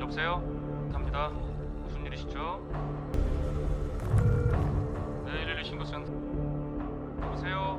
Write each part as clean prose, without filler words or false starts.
여보세요? 갑니다. 무슨 일이시죠? 네, 112 신고센터. 여보세요?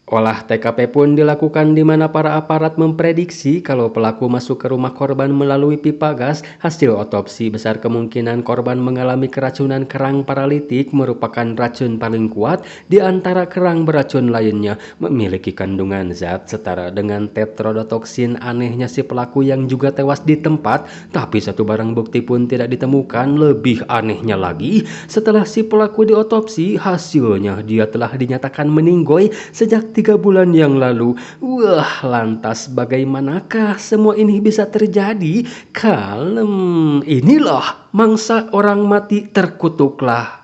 Olah TKP pun dilakukan di mana para aparat memprediksi kalau pelaku masuk ke rumah korban melalui pipa gas. Hasil otopsi besar kemungkinan korban mengalami keracunan kerang paralitik merupakan racun paling kuat di antara kerang beracun lainnya, memiliki kandungan zat setara dengan tetrodotoksin. Anehnya si pelaku yang juga tewas di tempat, tapi satu barang bukti pun tidak ditemukan. Lebih anehnya lagi, setelah si pelaku diotopsi, hasilnya dia telah dinyatakan meninggoy sejak 3 bulan yang lalu. Wah, lantas bagaimanakah semua ini bisa terjadi? Kalem, inilah mangsa orang mati terkutuklah.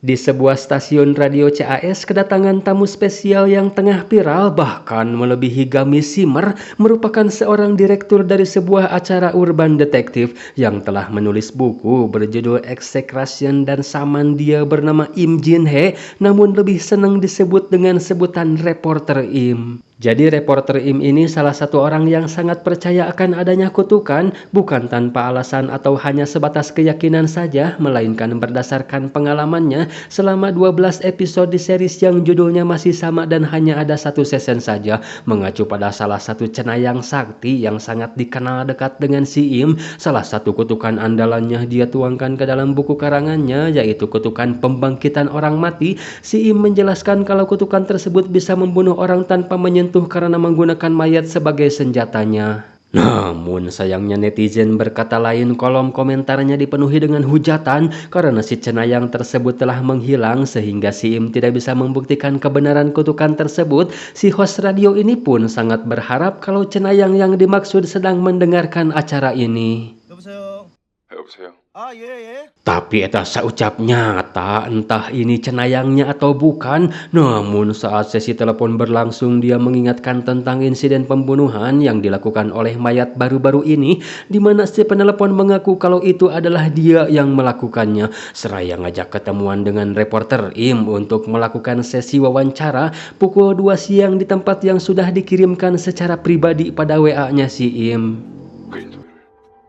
Di sebuah stasiun radio CAS, kedatangan tamu spesial yang tengah viral bahkan melebihi Gami Simmer merupakan seorang direktur dari sebuah acara urban detektif yang telah menulis buku berjudul Execration dan saman. Dia bernama Im Jin Hee, namun lebih senang disebut dengan sebutan Reporter Im. Jadi Reporter Im ini salah satu orang yang sangat percaya akan adanya kutukan, bukan tanpa alasan atau hanya sebatas keyakinan saja, melainkan berdasarkan pengalamannya selama 12 episode di series yang judulnya masih sama dan hanya ada satu season saja, mengacu pada salah satu cenayang sakti yang sangat dikenal dekat dengan si Im. Salah satu kutukan andalannya dia tuangkan ke dalam buku karangannya, yaitu kutukan pembangkitan orang mati. Si Im menjelaskan kalau kutukan tersebut bisa membunuh orang tanpa menyentuh karena menggunakan mayat sebagai senjatanya. Namun sayangnya netizen berkata lain. Kolom komentarnya dipenuhi dengan hujatan karena si cenayang tersebut telah menghilang sehingga si Im tidak bisa membuktikan kebenaran kutukan tersebut. Si host radio ini pun sangat berharap kalau cenayang yang dimaksud sedang mendengarkan acara ini. 여보세요. 여보세요? 아, 예. Tapi eta saucap nyata, entah ini cenayangnya atau bukan. Namun saat sesi telepon berlangsung, dia mengingatkan tentang insiden pembunuhan yang dilakukan oleh mayat baru-baru ini, di mana si penelepon mengaku kalau itu adalah dia yang melakukannya. Seraya ngajak ketemuan dengan Reporter Im untuk melakukan sesi wawancara pukul 2 siang di tempat yang sudah dikirimkan secara pribadi pada WA-nya si Im. 그 인터뷰를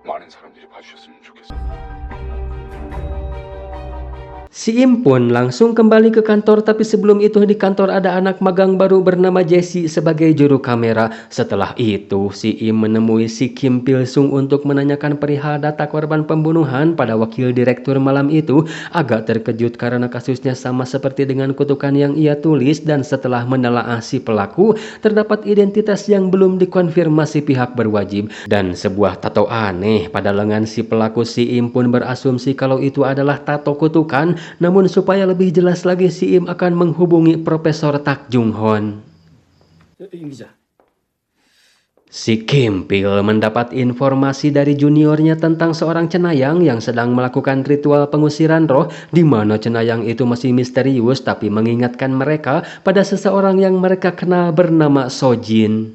많은 사람들이 봐주셨으면 좋겠어. Si Im pun langsung kembali ke kantor, tapi sebelum itu di kantor ada anak magang baru bernama Jesse sebagai juru kamera. Setelah itu si Im menemui si Kim Pil Sung untuk menanyakan perihal data korban pembunuhan pada wakil direktur malam itu. Agak terkejut karena kasusnya sama seperti dengan kutukan yang ia tulis, dan setelah menelaah si pelaku terdapat identitas yang belum dikonfirmasi pihak berwajib dan sebuah tato aneh pada lengan si pelaku. Si Im pun berasumsi kalau itu adalah tato kutukan. Namun supaya lebih jelas lagi, si Im akan menghubungi Profesor Tak Jung Hon. Si Kim Pil mendapat informasi dari juniornya tentang seorang cenayang yang sedang melakukan ritual pengusiran roh, di mana cenayang itu masih misterius tapi mengingatkan mereka pada seseorang yang mereka kenal bernama Sojin.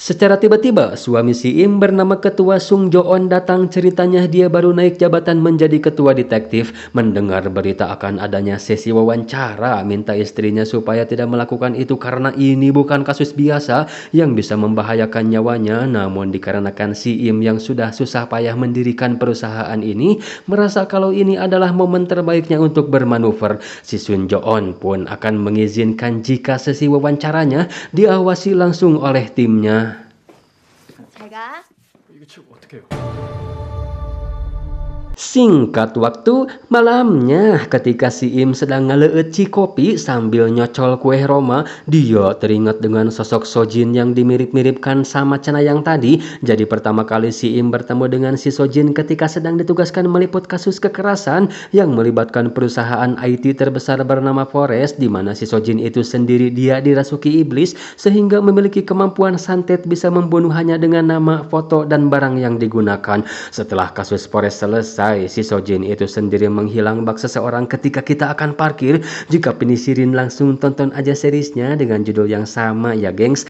Secara tiba-tiba, suami si Im bernama Ketua Sung Jo-on datang. Ceritanya dia baru naik jabatan menjadi ketua detektif. Mendengar berita akan adanya sesi wawancara, minta istrinya supaya tidak melakukan itu karena ini bukan kasus biasa yang bisa membahayakan nyawanya. Namun dikarenakan si Im yang sudah susah payah mendirikan perusahaan ini merasa kalau ini adalah momen terbaiknya untuk bermanuver, si Sun Jo-on pun akan mengizinkan jika sesi wawancaranya diawasi langsung oleh timnya. 잘 가. 이거 지금 어떻게 해요? Singkat waktu, malamnya ketika si Im sedang ngeleeci kopi sambil nyocol kue Roma, dia teringat dengan sosok Sojin yang dimirip-miripkan sama Cana yang tadi. Jadi pertama kali si Im bertemu dengan si Sojin ketika sedang ditugaskan meliput kasus kekerasan yang melibatkan perusahaan IT terbesar bernama Forest, di mana si Sojin itu sendiri dia dirasuki iblis sehingga memiliki kemampuan santet bisa membunuh hanya dengan nama, foto, dan barang yang digunakan. Setelah kasus Forest selesai, si Sojin itu sendiri menghilang bak seseorang ketika kita akan parkir. Jika penisirin langsung tonton aja seriesnya dengan judul yang sama ya gengs.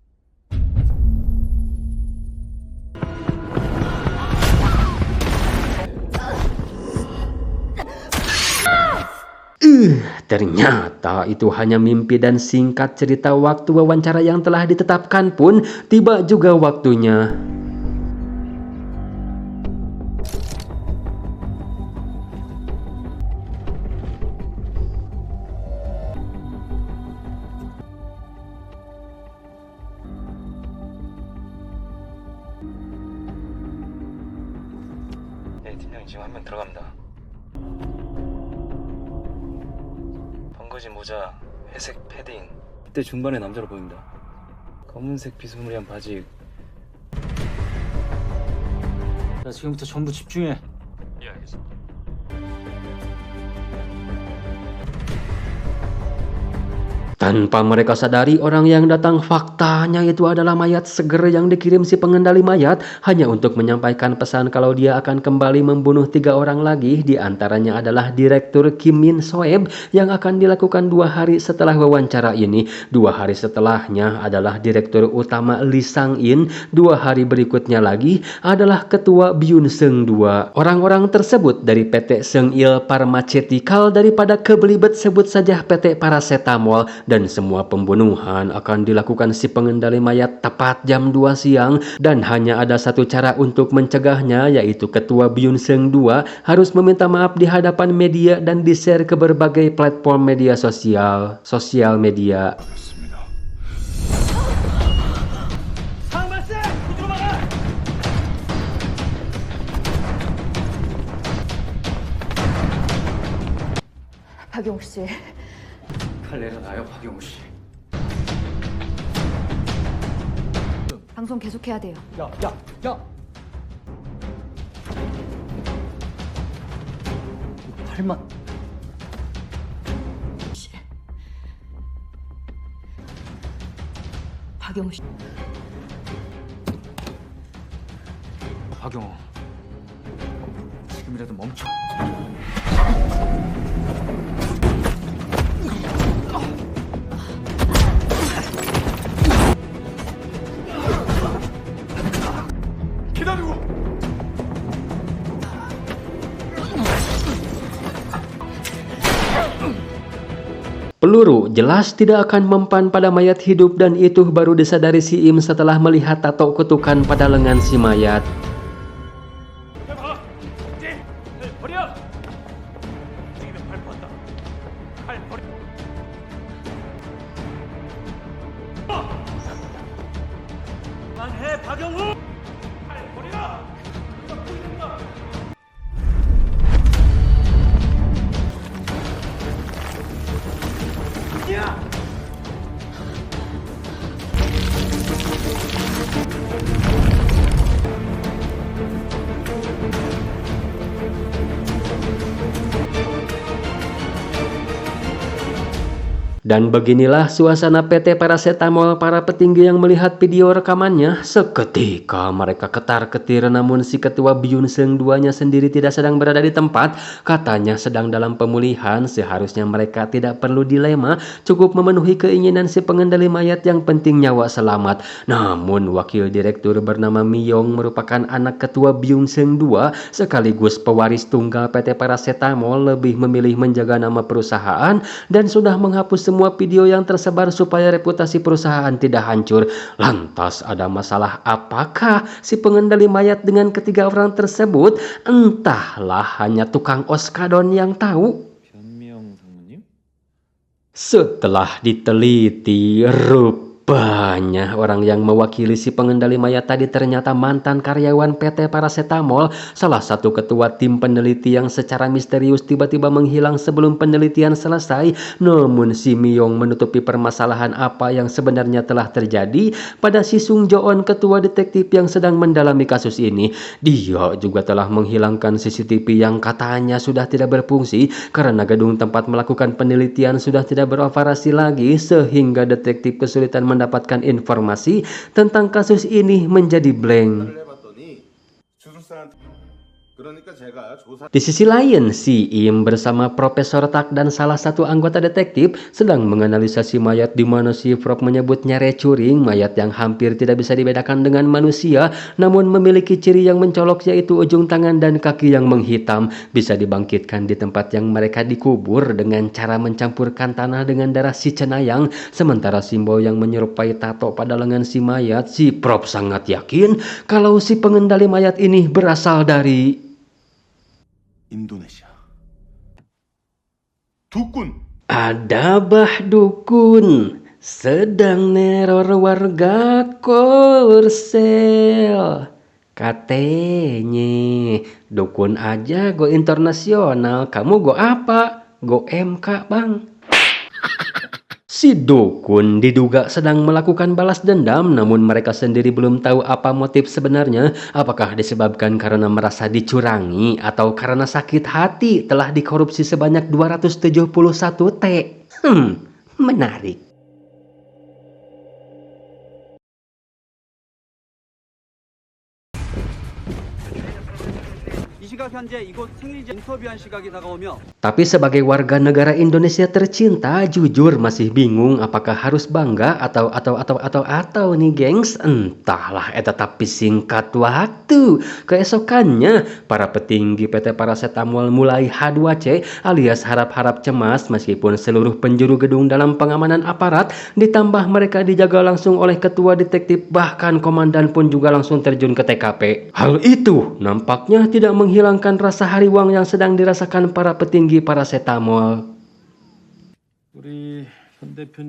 Ternyata itu hanya mimpi dan singkat cerita. Waktu wawancara yang telah ditetapkan pun tiba juga waktunya. 네, 팀장님 지금 한 명 들어갑니다. 번거지 모자, 회색 패딩. 그때 중반의 남자로 보입니다. 검은색 비스무리한 바지. 자, 지금부터 전부 집중해. 예, 알겠습니다. Tanpa mereka sadari, orang yang datang faktanya itu adalah mayat seger yang dikirim si pengendali mayat hanya untuk menyampaikan pesan kalau dia akan kembali membunuh 3 orang lagi. Di antaranya adalah Direktur Kim Min Soeb yang akan dilakukan 2 hari setelah wawancara ini. 2 hari setelahnya adalah Direktur Utama Lee Sang-in. 2 hari berikutnya lagi adalah Ketua Byun Seung 2. Orang-orang tersebut dari PT Seung-il Pharmaceutical, daripada kebelibet sebut saja PT Paracetamol. Dan semua pembunuhan akan dilakukan si pengendali mayat tepat jam 2 siang. Dan hanya ada satu cara untuk mencegahnya, yaitu Ketua Byun Seung 2 harus meminta maaf di hadapan media dan di-share ke berbagai platform media sosial media. 알겠습니다. 박용우 씨, 칼 내려놔요, 박용우 씨. 방송 계속해야 돼요. 야! 팔만. 박용우 씨, 박용우. 지금이라도 멈춰. 기다리고. Peluru jelas tidak akan mempan pada mayat hidup, dan itu baru disadari si Im setelah melihat tato kutukan pada lengan si mayat. 버려! 움직이면 발 뻗다. 발 버려. 만해, 박용우! 발 버리라! Dan beginilah suasana PT Paracetamol. Para petinggi yang melihat video rekamannya seketika mereka ketar-ketir, namun si Ketua Byun Seung 2-nya sendiri tidak sedang berada di tempat. Katanya sedang dalam pemulihan. Seharusnya mereka tidak perlu dilema, cukup memenuhi keinginan si pengendali mayat, yang penting nyawa selamat. Namun wakil direktur bernama Miyong merupakan anak Ketua Byun Seung 2 sekaligus pewaris tunggal PT Paracetamol, lebih memilih menjaga nama perusahaan dan sudah menghapus semua video yang tersebar supaya reputasi perusahaan tidak hancur. Lantas ada masalah apakah si pengendali mayat dengan ketiga orang tersebut? Entahlah, hanya tukang oskadon yang tahu. 변미영 상무님? Setelah diteliti, Rupanya orang yang mewakili si pengendali mayat tadi ternyata mantan karyawan PT Paracetamol, salah satu ketua tim peneliti yang secara misterius tiba-tiba menghilang sebelum penelitian selesai. Namun si Myong menutupi permasalahan apa yang sebenarnya telah terjadi pada si Sung Jo-on, ketua detektif yang sedang mendalami kasus ini. Dia juga telah menghilangkan CCTV yang katanya sudah tidak berfungsi karena gedung tempat melakukan penelitian sudah tidak beroperasi lagi, sehingga detektif kesulitan mendapatkan informasi tentang kasus ini menjadi blank. Di sisi lain, si Im bersama Profesor Tak dan salah satu anggota detektif sedang menganalisa si mayat, di mana si Frog menyebutnya recuring, mayat yang hampir tidak bisa dibedakan dengan manusia namun memiliki ciri yang mencolok, yaitu ujung tangan dan kaki yang menghitam. Bisa dibangkitkan di tempat yang mereka dikubur dengan cara mencampurkan tanah dengan darah si cenayang. Sementara simbol yang menyerupai tato pada lengan si mayat, si Prop sangat yakin kalau si pengendali mayat ini berasal dari 인도네시아. 두꾼. Ada bah dukun sedang neror warga Korsel. Katanya dukun aja go internasional, kamu go apa? Go MK bang. Si dukun diduga sedang melakukan balas dendam, namun mereka sendiri belum tahu apa motif sebenarnya. Apakah disebabkan karena merasa dicurangi atau karena sakit hati telah dikorupsi sebanyak 271 T. Menarik. Tapi sebagai warga negara Indonesia tercinta, jujur masih bingung apakah harus bangga atau nih gengs. Entahlah, tapi singkat waktu. Keesokannya, para petinggi PT Paracetamol mulai H2C alias harap-harap cemas meskipun seluruh penjuru gedung dalam pengamanan aparat, ditambah mereka dijaga langsung oleh ketua detektif, bahkan komandan pun juga langsung terjun ke TKP. Hal itu nampaknya tidak menghilangkan rasa hariwang yang sedang dirasakan para petinggi Paracetamol.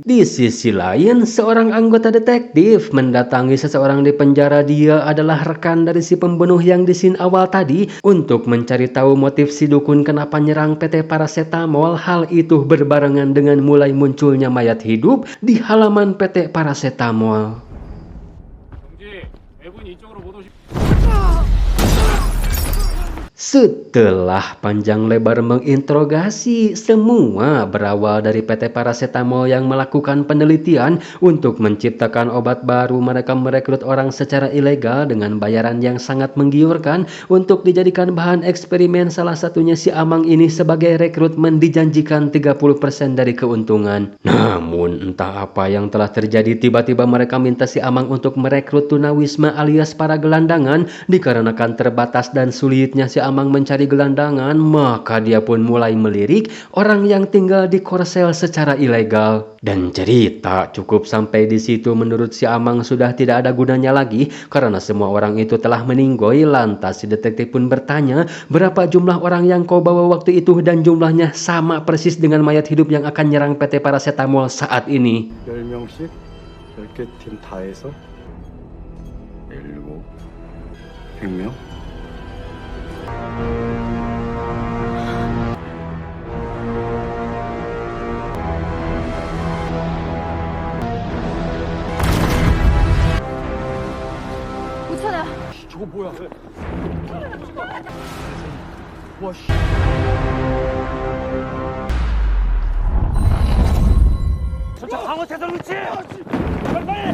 Di sisi lain, seorang anggota detektif mendatangi seseorang di penjara. Dia adalah rekan dari si pembunuh yang di scene awal tadi untuk mencari tahu motif si dukun kenapa nyerang PT Paracetamol. Hal itu berbarengan dengan mulai munculnya mayat hidup di halaman PT Paracetamol. Setelah panjang lebar menginterogasi, semua berawal dari PT Paracetamol yang melakukan penelitian untuk menciptakan obat baru. Mereka merekrut orang secara ilegal dengan bayaran yang sangat menggiurkan untuk dijadikan bahan eksperimen. Salah satunya si Amang ini sebagai rekrutmen dijanjikan 30% dari keuntungan. Namun entah apa yang telah terjadi, tiba-tiba mereka minta si Amang untuk merekrut tunawisma alias para gelandangan. Dikarenakan terbatas dan sulitnya si Amang mencari gelandangan, maka dia pun mulai melirik orang yang tinggal di Korsel secara ilegal. Dan cerita cukup sampai di situ. Menurut si Amang sudah tidak ada gunanya lagi karena semua orang itu telah meninggoy. Lantas si detektif pun bertanya, berapa jumlah orang yang kau bawa waktu itu, dan jumlahnya sama persis dengan mayat hidup yang akan nyerang PT Paracetamol saat ini. 10명씩 10개 팀 다 해서 7, 100명? 우찬아, 저거 뭐야? 와, 씨. 저차 방어 태세 그렇지! 빨리!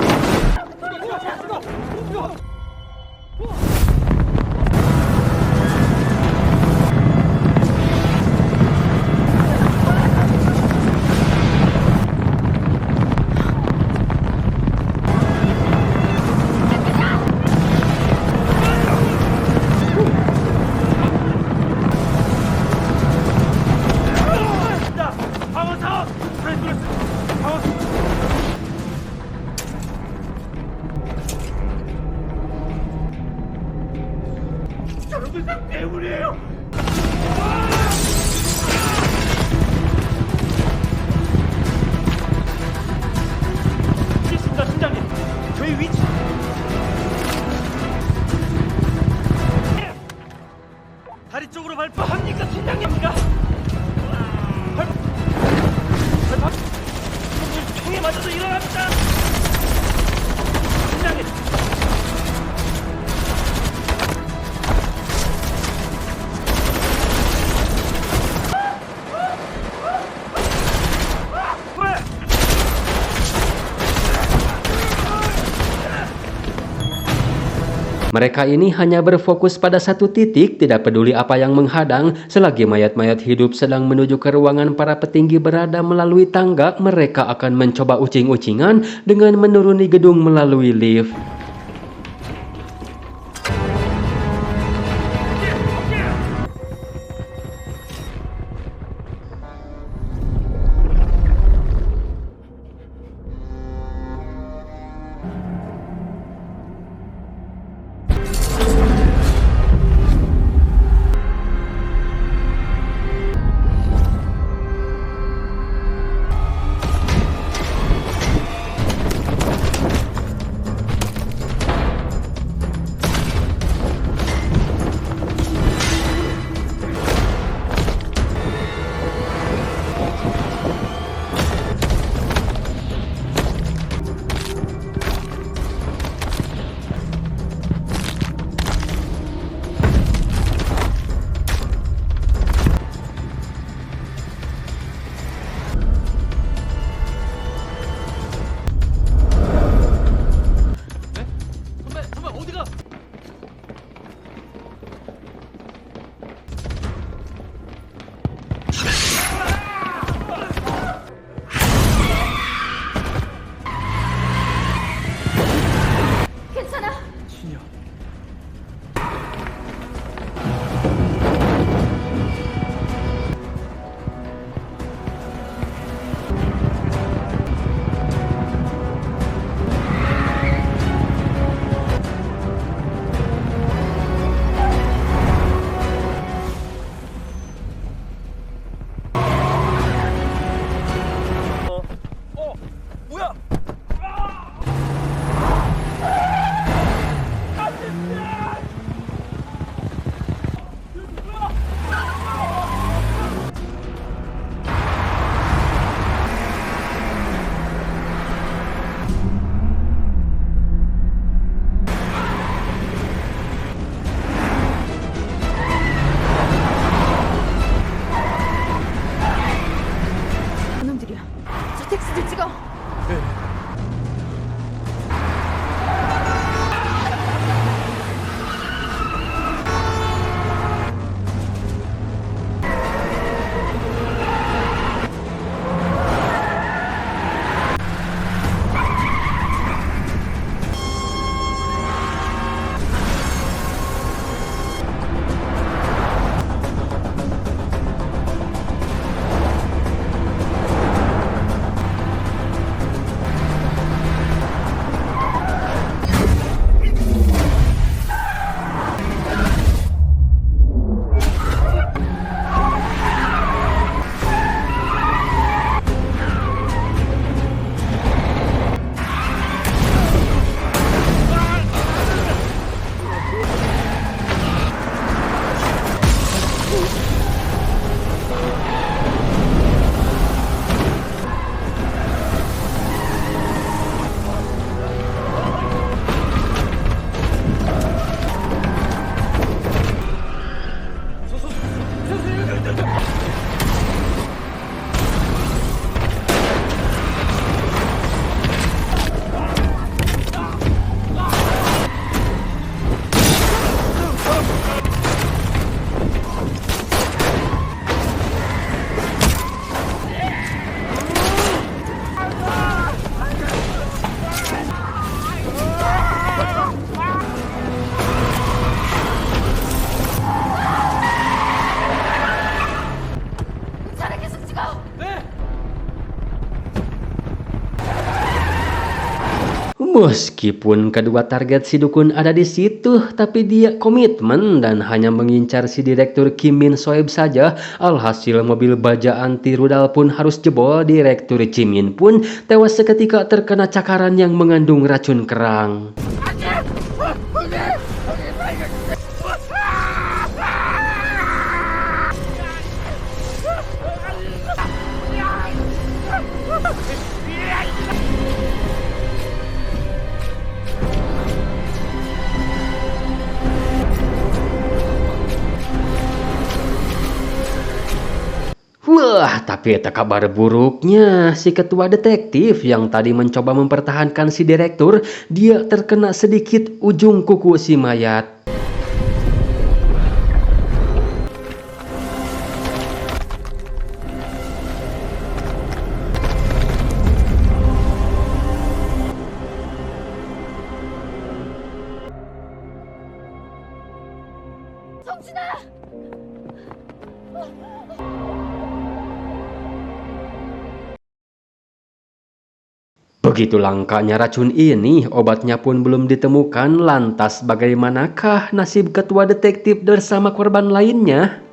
발표합니까, 팀장님입니까? 총에 맞아서 일어납니다. 팀장님. Mereka ini hanya berfokus pada satu titik, tidak peduli apa yang menghadang. Selagi mayat-mayat hidup sedang menuju ke ruangan para petinggi berada melalui tangga, mereka akan mencoba ucing-ucingan dengan menuruni gedung melalui lift. 괜찮아? 뭐야? 놈들이야. 저 텍스트 찍어. Meskipun kedua target si dukun ada di situ, tapi dia komitmen dan hanya mengincar si Direktur Kim Min Soeb saja. Alhasil mobil baja anti rudal pun harus jebol. Direktur Kim Min pun tewas seketika terkena cakaran yang mengandung racun kerang. Wah, tapi eta kabar buruknya, si ketua detektif yang tadi mencoba mempertahankan si direktur, dia terkena sedikit ujung kuku si mayat. 성진아! Begitu langkanya racun ini, obatnya pun belum ditemukan. Lantas bagaimanakah nasib ketua detektif bersama korban lainnya?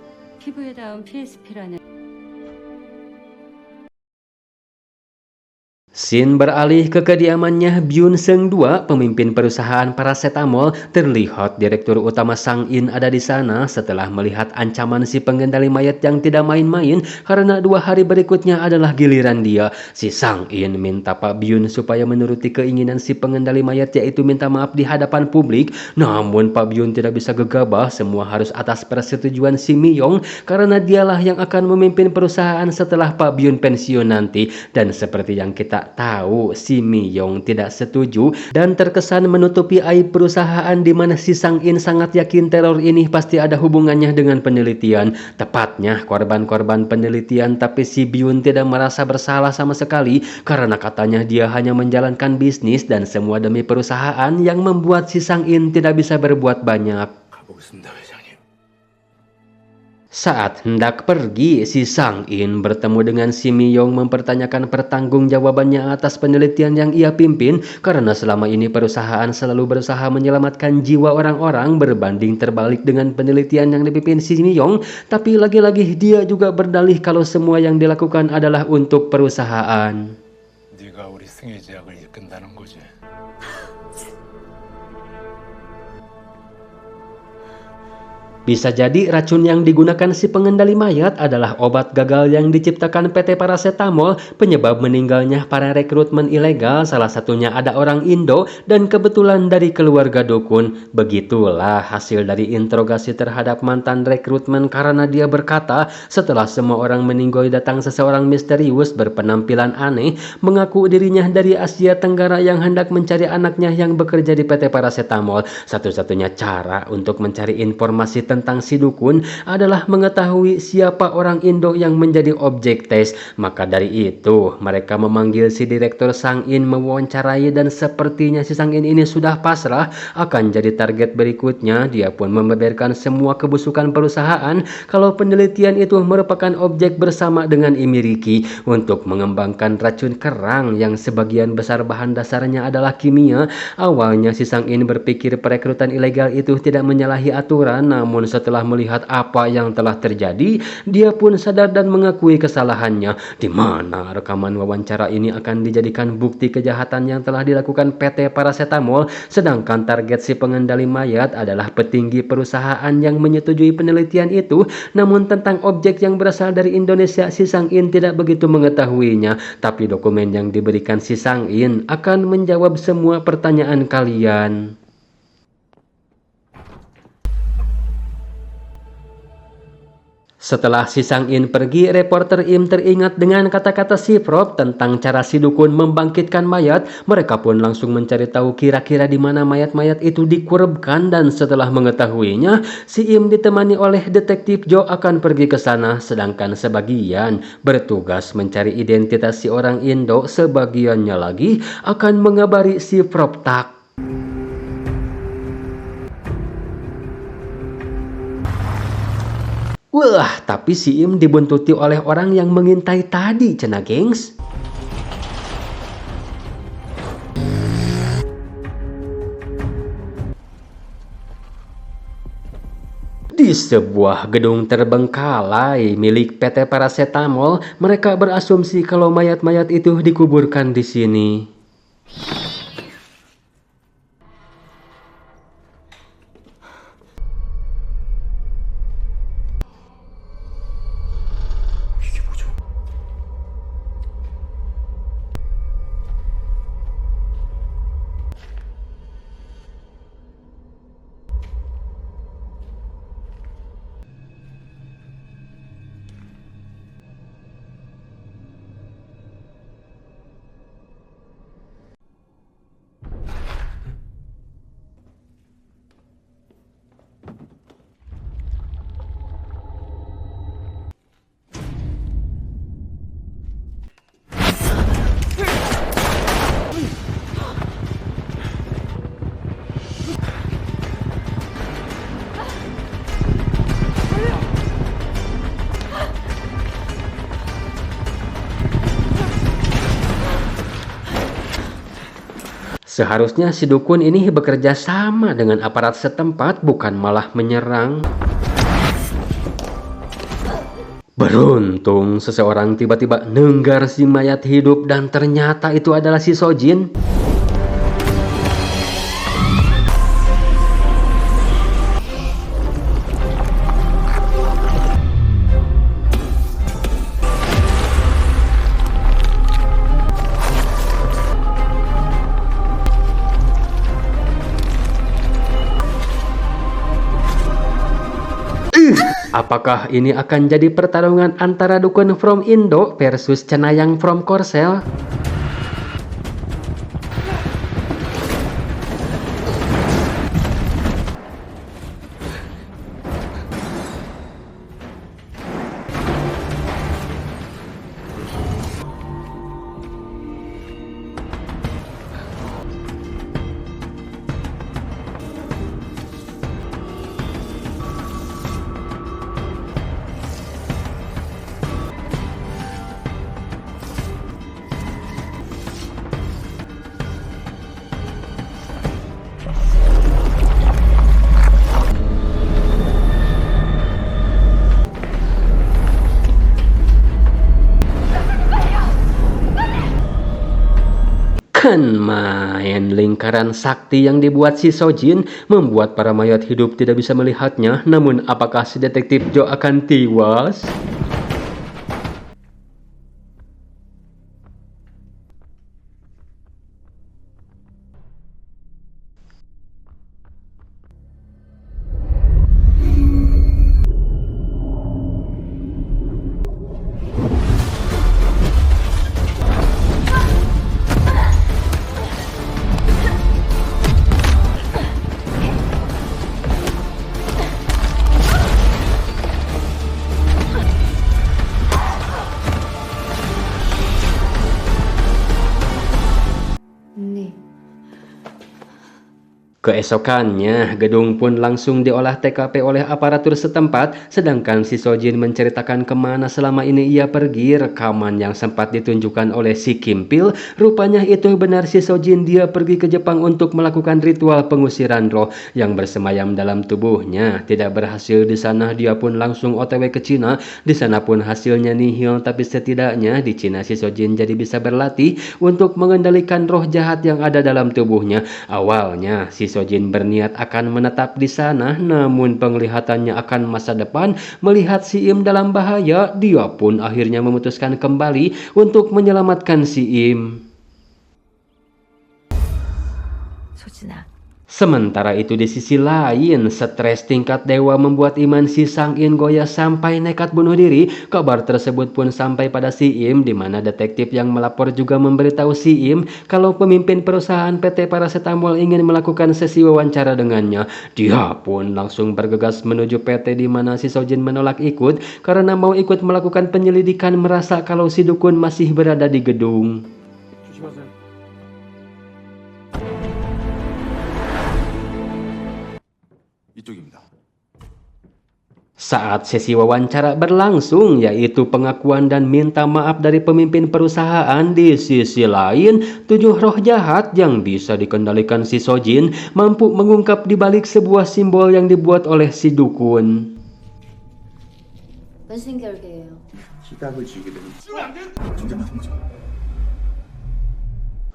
피부에 닿은 PSP라는 Scene beralih ke kediamannya Byun Seung II, pemimpin perusahaan paracetamol. Terlihat direktur utama Sang In ada di sana setelah melihat ancaman si pengendali mayat yang tidak main-main, karena 2 hari berikutnya adalah giliran dia. Si Sang In minta Pak Byun supaya menuruti keinginan si pengendali mayat, yaitu minta maaf di hadapan publik. Namun Pak Byun tidak bisa gegabah, semua harus atas persetujuan si Miyong, karena dialah yang akan memimpin perusahaan setelah Pak Byun pensiun nanti. Dan seperti yang kita tahu, si Miyong tidak setuju dan terkesan menutupi aib perusahaan, di mana si Sang In sangat yakin teror ini pasti ada hubungannya dengan penelitian, tepatnya korban-korban penelitian. Tapi si Byun tidak merasa bersalah sama sekali, karena katanya dia hanya menjalankan bisnis dan semua demi perusahaan, yang membuat si Sang In tidak bisa berbuat banyak. 가보겠습니다, 회장님. Saat hendak pergi, si Sang In bertemu dengan si Miyong mempertanyakan pertanggungjawabannya atas penelitian yang ia pimpin, karena selama ini perusahaan selalu berusaha menyelamatkan jiwa orang-orang berbanding terbalik dengan penelitian yang dipimpin si Miyong. Tapi lagi-lagi dia juga berdalih kalau semua yang dilakukan adalah untuk perusahaan. 네가 우리 승혜 제약을 이끈다는 거지. Bisa jadi racun yang digunakan si pengendali mayat adalah obat gagal yang diciptakan PT Paracetamol, penyebab meninggalnya para rekrutmen ilegal. Salah satunya ada orang Indo dan kebetulan dari keluarga dukun. Begitulah hasil dari interogasi terhadap mantan rekrutmen, karena dia berkata setelah semua orang meninggoy datang seseorang misterius berpenampilan aneh, mengaku dirinya dari Asia Tenggara yang hendak mencari anaknya yang bekerja di PT Paracetamol. Satu-satunya cara untuk mencari informasi tentang si dukun adalah mengetahui siapa orang Indo yang menjadi objek tes. Maka dari itu mereka memanggil si direktur Sang In mewawancarai, dan sepertinya si Sang In ini sudah pasrah akan jadi target berikutnya. Dia pun membeberkan semua kebusukan perusahaan, kalau penelitian itu merupakan objek bersama dengan Imiriki untuk mengembangkan racun kerang yang sebagian besar bahan dasarnya adalah kimia. Awalnya si Sang In berpikir perekrutan ilegal itu tidak menyalahi aturan, namun setelah melihat apa yang telah terjadi, dia pun sadar dan mengakui kesalahannya. Di mana rekaman wawancara ini akan dijadikan bukti kejahatan yang telah dilakukan PT Paracetamol, sedangkan target si pengendali mayat adalah petinggi perusahaan yang menyetujui penelitian itu. Namun tentang objek yang berasal dari Indonesia, si Sang In tidak begitu mengetahuinya. Tapi dokumen yang diberikan si Sang In akan menjawab semua pertanyaan kalian. Setelah si Sang In pergi, reporter Im teringat dengan kata-kata si Prop tentang cara si dukun membangkitkan mayat. Mereka pun langsung mencari tahu kira-kira di mana mayat-mayat itu dikurebkan, dan setelah mengetahuinya, si Im ditemani oleh detektif Jo akan pergi ke sana, sedangkan sebagian bertugas mencari identitas si orang Indo, sebagiannya lagi akan mengabari si Prop Tak. Wah, tapi si Im dibuntuti oleh orang yang mengintai tadi, cenah gengs. Di sebuah gedung terbengkalai milik PT Paracetamol, mereka berasumsi kalau mayat-mayat itu dikuburkan di sini. Seharusnya si dukun ini bekerja sama dengan aparat setempat, bukan malah menyerang. Beruntung seseorang tiba-tiba nenggar si mayat hidup dan ternyata itu adalah si Sojin. Apakah ini akan jadi pertarungan antara dukun from Indo versus cenayang from Korsel? Kan main lingkaran sakti yang dibuat si Sojin membuat para mayat hidup tidak bisa melihatnya. Namun apakah si detektif Joe akan tewas? 네. Keesokannya, gedung pun langsung diolah TKP oleh aparatur setempat, sedangkan si Sojin menceritakan kemana selama ini ia pergi. Rekaman yang sempat ditunjukkan oleh si Kim Pil, rupanya itu benar si Sojin. Dia pergi ke Jepang untuk melakukan ritual pengusiran roh yang bersemayam dalam tubuhnya. Tidak berhasil di sana, dia pun langsung OTW ke Cina. Di sana pun hasilnya nihil, tapi setidaknya di Cina si Sojin jadi bisa berlatih untuk mengendalikan roh jahat yang ada dalam tubuhnya. Awalnya si Sojin berniat akan menetap di sana, namun penglihatannya akan masa depan melihat si Im dalam bahaya, dia pun akhirnya memutuskan kembali untuk menyelamatkan si Im. 소진아, Sementara itu di sisi lain, stres tingkat dewa membuat iman si Sang In goyah sampai nekat bunuh diri. Kabar tersebut pun sampai pada si Im, di mana detektif yang melapor juga memberitahu si Im kalau pemimpin perusahaan PT Paracetamol ingin melakukan sesi wawancara dengannya. Dia pun langsung bergegas menuju PT, di mana si Sojin menolak ikut karena mau ikut melakukan penyelidikan, merasa kalau si dukun masih berada di gedung. 이쪽입니다. Saat sesi wawancara berlangsung, yaitu pengakuan dan minta maaf dari pemimpin perusahaan, di sisi lain 7 roh jahat yang bisa dikendalikan si Sojin mampu mengungkap di balik sebuah simbol yang dibuat oleh si dukun. 무슨 결계예요? 시각을 지우게 되면 진짜 맞습니다.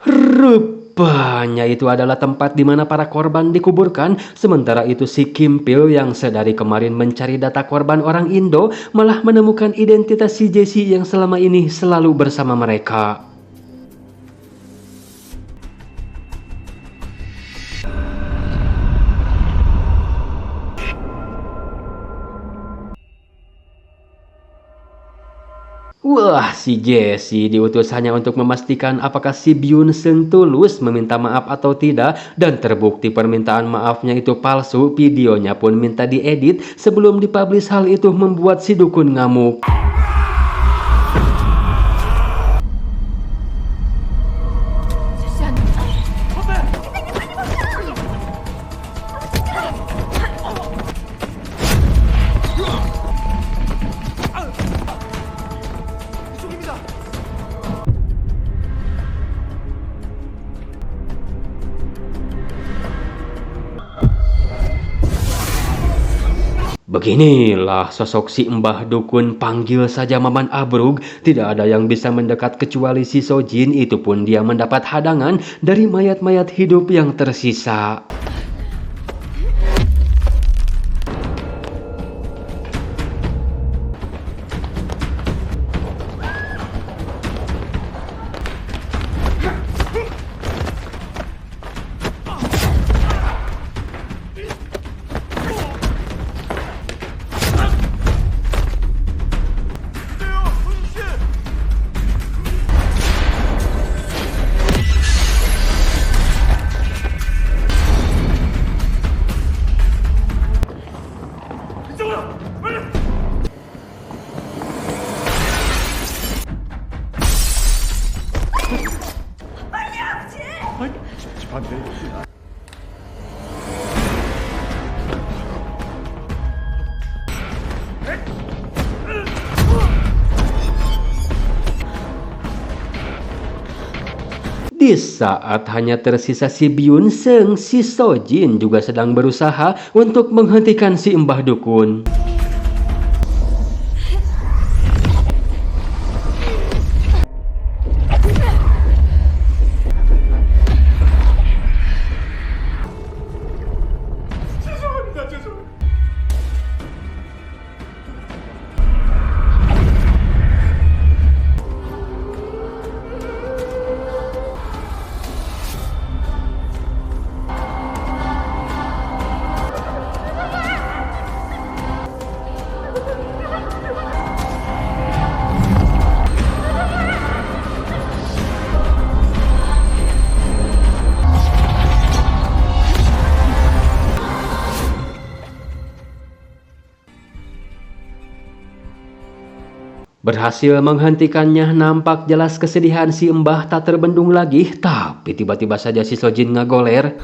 Rupanya itu adalah tempat di mana para korban dikuburkan. Sementara itu si Kim Pil yang sedari kemarin mencari data korban orang Indo malah menemukan identitas si Jesse yang selama ini selalu bersama mereka. Wah, si Jesse diutus hanya untuk memastikan apakah si Byun Seung tulus meminta maaf atau tidak, dan terbukti permintaan maafnya itu palsu. Videonya pun minta diedit sebelum dipublish. Hal itu membuat si dukun ngamuk. Beginilah sosok si Mbah Dukun, panggil saja Maman Abrug. Tidak ada yang bisa mendekat kecuali si Sojin, itu pun dia mendapat hadangan dari mayat-mayat hidup yang tersisa. Di saat hanya tersisa si Byun Seung, si Sojin juga sedang berusaha untuk menghentikan si Mbah Dukun. Berhasil menghentikannya, nampak jelas kesedihan si Mbah tak terbendung lagi. Tapi tiba-tiba saja si Sojin ngagoler.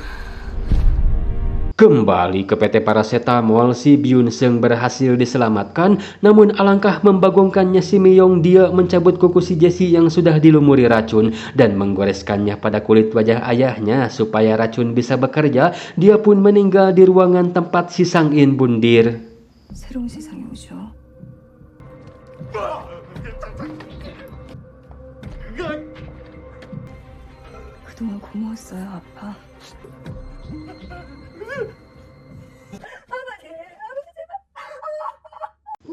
Kembali ke PT Paracetamol, si Byun Seung berhasil diselamatkan. Namun alangkah membagongkannya si Miyong, dia mencabut kuku si Jessie yang sudah dilumuri racun dan menggoreskannya pada kulit wajah ayahnya supaya racun bisa bekerja. Dia pun meninggal di ruangan tempat si Sang In bundir. 새로운 세상이 오죠. 그동안 고마웠어요, 아빠.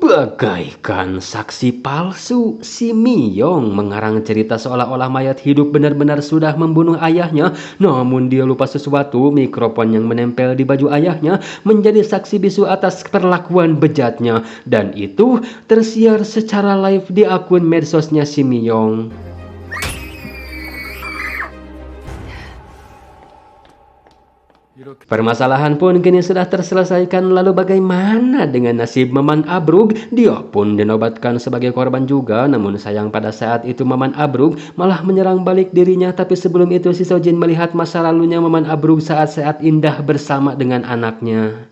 Bagaikan saksi palsu, si Miyong mengarang cerita seolah-olah mayat hidup benar-benar sudah membunuh ayahnya. Namun dia lupa sesuatu, mikrofon yang menempel di baju ayahnya menjadi saksi bisu atas perlakuan bejatnya. Dan itu tersiar secara live di akun medsosnya si Miyong. Permasalahan pun kini sudah terselesaikan. Lalu bagaimana dengan nasib Maman Abrug? Dia pun dinobatkan sebagai korban juga. Namun sayang pada saat itu Maman Abrug malah menyerang balik dirinya. Tapi sebelum itu si Sojin melihat masa lalunya Maman Abrug saat-saat indah bersama dengan anaknya.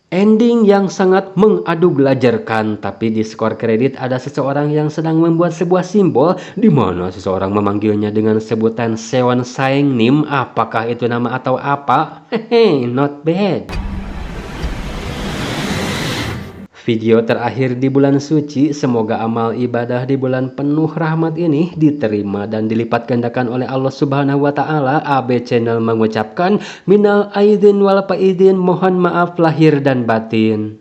Ending yang sangat mengaduglajarkan, tapi di skor kredit ada seseorang yang sedang membuat sebuah simbol di mana seseorang memanggilnya dengan sebutan Seon Saeng Nim. Apakah itu nama atau apa? Hehe, not bad. Video terakhir di bulan suci, semoga amal ibadah di bulan penuh rahmat ini diterima dan dilipat gandakan oleh Allah Subhanahu wa Ta'ala. AB Channel mengucapkan minal aidin wal faidin, mohon maaf lahir dan batin.